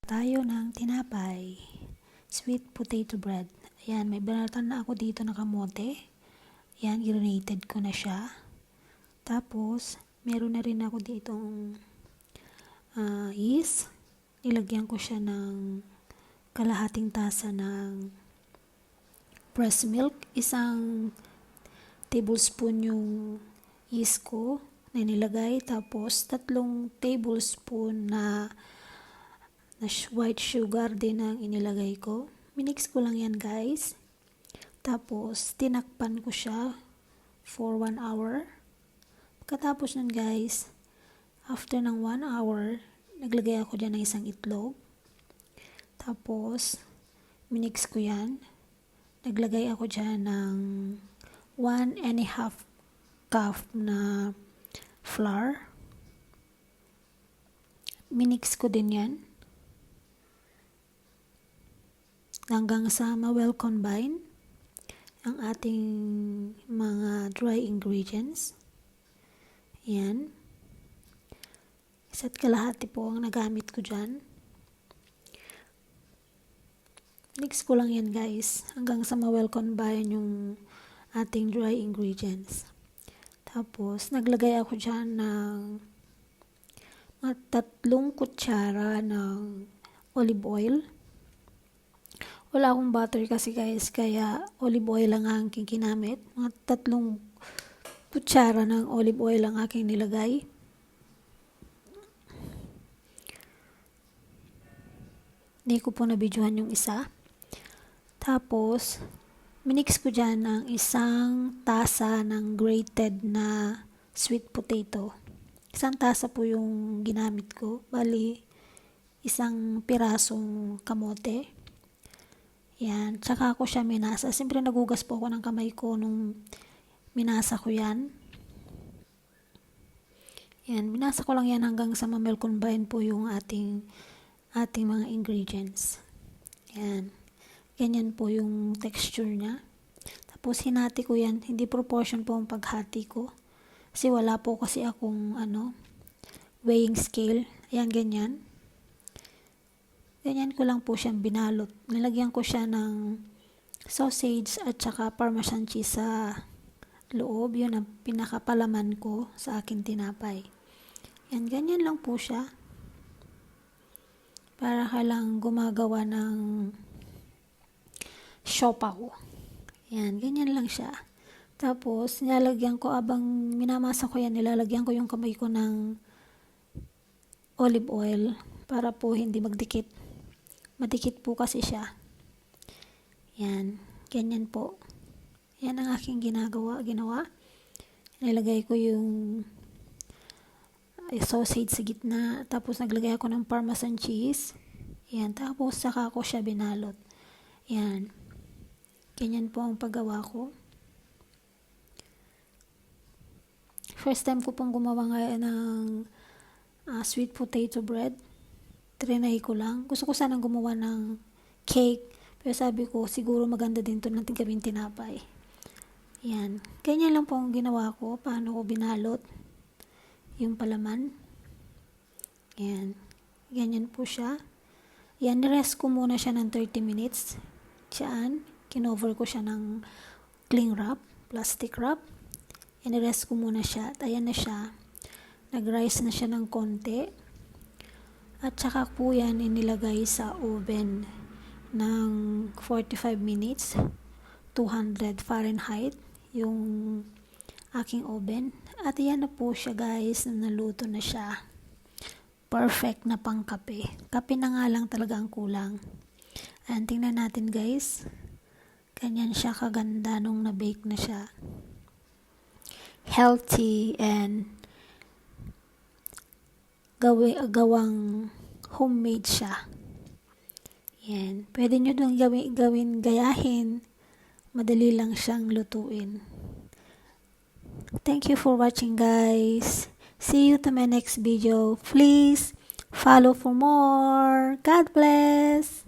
Tayo ng tinapay, sweet potato bread. Ayan, may binalatan na ako dito na kamote. Ayan, grinated ko na siya. Tapos, meron na rin ako ditong yeast. Nilagyan ko siya ng kalahating tasa ng breast milk. Isang tablespoon yung yeast ko na nilagay. Tapos, 3 tablespoon na white sugar din ang inilagay ko. Minix ko lang yan, guys. Tapos, tinakpan ko siya for 1 hour. Pagkatapos nun, guys, after ng 1 hour, naglagay ako dyan ng isang itlog. Tapos, minix ko yan. Naglagay ako dyan ng 1½ cup na flour. Minix ko din yan hanggang sa ma-well combine ang ating mga dry ingredients. Yan. 1 kalahati po ang nagamit ko dyan. Mix ko lang yan, guys, hanggang sa ma-well combine yung ating dry ingredients. Tapos, naglagay ako dyan ng 3 kutsara ng olive oil. Wala akong butter kasi, guys, kaya olive oil lang ang aking ginamit. Mga 3 kutsara ng olive oil ang aking nilagay. Hindi ko po nabidyohan yung isa. Tapos, minix ko dyan ng 1 tasa ng grated na sweet potato. 1 tasa po yung ginamit ko. Bali, 1 pirasong kamote. Yan. Tsaka ako siya minasa. Siyempre nagugas po ako ng kamay ko nung minasa ko yan. Yan. Minasa ko lang yan hanggang sa ma-melt combine po yung ating mga ingredients. Yan. Ganyan po yung texture niya. Tapos hinati ko yan. Hindi proportion po ang paghati ko. Kasi wala po kasi akong weighing scale. Ayan, ganyan. Ganyan ko lang po siyang binalot. Nilagyan ko siya ng sausage at saka parmesan cheese sa loob. Yun ang pinakapalaman ko sa aking tinapay. Yan, ganyan lang po siya. Para ka lang gumagawa ng siopaw. Yan, ganyan lang siya. Tapos, nilalagyan ko, abang minamasa ko yan, nilalagyan ko yung kamay ko ng olive oil para po hindi magdikit. Madikit po kasi siya. Yan, ganyan po. Yan ang aking ginawa. Nilagay ko yung sausage sa gitna. Tapos, naglagay ako ng parmesan cheese. Yan, tapos saka ko siya binalot. Yan. Ganyan po ang paggawa ko. First time ko pong gumawa ngayon ng sweet potato bread. Trinay ko lang. Gusto ko sanang gumawa ng cake. Pero sabi ko, siguro maganda din ito ng gawing tinapay. Yan. Ganyan lang po ang ginawa ko. Paano ko binalot yung palaman. Yan. Ganyan po siya. Yan. Nirest ko muna siya ng 30 minutes. Diyan. Kinover ko siya ng cling wrap. Plastic wrap. Inirest ko muna siya. At ayan na siya. Nag-rise na siya ng konti. At saka po yan inilagay sa oven ng 45 minutes. 200 Fahrenheit yung aking oven. At yan na po siya, guys. Naluto na siya. Perfect na pang kape. Kape na nga lang talaga ang kulang. Ayan, tingnan natin, guys. Ganyan siya kaganda nung na-bake na siya. Healthy and gawang homemade siya. Yan. Pwede nyo doon gayahin. Madali lang siyang lutuin. Thank you for watching, guys. See you to my next video. Please follow for more. God bless.